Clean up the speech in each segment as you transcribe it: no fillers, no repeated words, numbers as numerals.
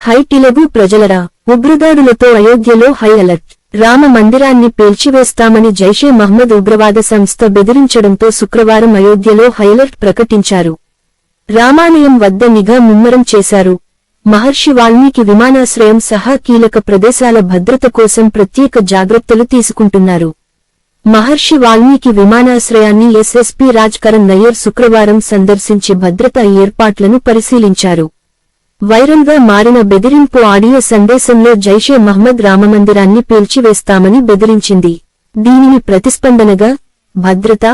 High Telugu ప్రజలరా, ఉగ్రదాడులతో అయోధ్యలో high alert. Rama మందిరాన్ని పేల్చివేస్తామని జైషే మహ్మద్ ఉగ్రవాద సంస్థ బెదిరించడంతో శుక్రవారం అయోధ్యలో హైఅలర్ట్ ప్రకటించారు. రామాలయం వద్ద నిఘా ముమ్మరం చేశారు. మహర్షి వాల్మీకి విమానాశ్రయం సహా కీలక ప్రదేశాల భద్రత కోసం ప్రత్యేక జాగ్రత్తలు తీసుకుంటున్నారు. మహర్షి వాల్మీకి విమానాశ్రయాన్ని ఎస్ఎస్పీ రాజ్ కరణ్ నయ్యర్ శుక్రవారం సందర్శించి భద్రతా ఏర్పాట్లను పరిశీలించారు. వైరల్గా మారిన బెదిరింపు ఆడియో సందేశంలో జైషే మహ్మద్ రామమందిరాన్ని పేల్చివేస్తామని బెదిరించింది. దీనిని ప్రతిస్పందనగా భద్రత,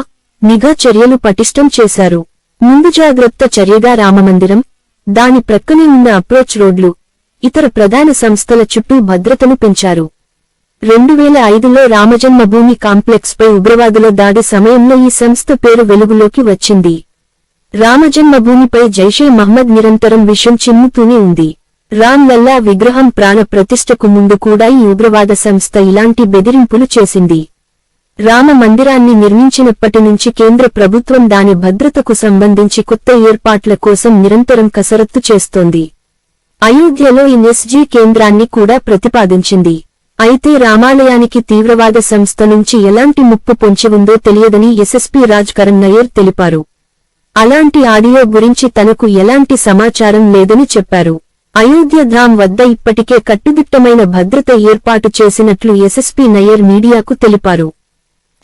నిఘా చర్యలు పటిష్టం చేశారు. ముందు జాగ్రత్త చర్యగా రామమందిరం, దాని ప్రక్కనే ఉన్న అప్రోచ్ రోడ్లు, ఇతర ప్రధాన సంస్థల చుట్టూ భద్రతను పెంచారు. 2005లో రామజన్మభూమి కాంప్లెక్స్పై ఉగ్రవాదుల దాడి సమయంలో ఈ సంస్థ పేరు వెలుగులోకి వచ్చింది. రామజన్మభూమిపై జైషే మహ్మద్ నిరంతరం విషం చిమ్ముతూనే ఉంది. రామ్ లల్లా విగ్రహం ప్రాణ ప్రతిష్టకు ముందు కూడా ఈ ఉగ్రవాద సంస్థ ఇలాంటి బెదిరింపులు చేసింది. రామ మందిరాన్ని నిర్మించినప్పటి నుంచి కేంద్ర ప్రభుత్వం దాని భద్రతకు సంబంధించి కొత్త ఏర్పాట్ల కోసం నిరంతరం కసరత్తు చేస్తోంది. అయోధ్యలో ఎన్ఎస్జీ కేంద్రాన్ని కూడా ప్రతిపాదించింది. అయితే రామాలయానికి తీవ్రవాద సంస్థ నుంచి ఎలాంటి ముప్పు పొంచి ఉందో తెలియదని ఎస్ఎస్పీ రాజ్ కరణ్ నయ్యర్ తెలిపారు. అలాంటి ఆడియో గురించి తనకు ఎలాంటి సమాచారం లేదని చెప్పారు. అయోధ్య ధామ్ వద్ద ఇప్పటికే కట్టుదిట్టమైన భద్రత ఏర్పాటు చేసినట్లు ఎస్ఎస్పీ నయ్యర్ మీడియాకు తెలిపారు.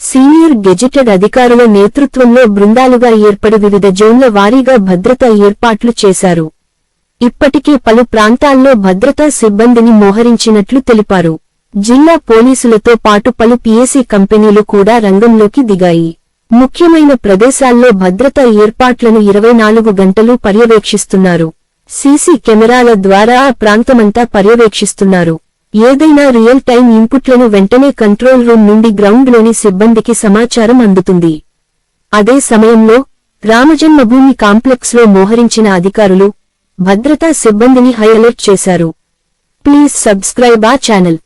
సీనియర్ గెజిటెడ్ అధికారుల నేతృత్వంలో బృందాలుగా ఏర్పడి వివిధ జోన్ల వారీగా భద్రతా ఏర్పాట్లు చేశారు. ఇప్పటికే పలు ప్రాంతాల్లో భద్రతా సిబ్బందిని మోహరించినట్లు తెలిపారు. జిల్లా పోలీసులతో పాటు పలు పీఏసీ కంపెనీలు కూడా రంగంలోకి దిగాయి. ముఖ్యమైన ప్రదేశాల్లో భద్రతా ఏర్పాట్లను 24 గంటలు పర్యవేక్షిస్తున్నారు. సీసీ కెమెరాల ద్వారా ఆ ప్రాంతమంతా పర్యవేక్షిస్తున్నారు. ఏదైనా రియల్ టైం ఇన్పుట్లను వెంటనే కంట్రోల్ రూమ్ నుండి గ్రౌండ్లోని సిబ్బందికి సమాచారం అందుతుంది. అదే సమయంలో రామజన్మభూమి కాంప్లెక్స్లో మోహరించిన అధికారులు, భద్రతా సిబ్బందిని హై అలర్ట్ చేశారు. Please subscribe our channel.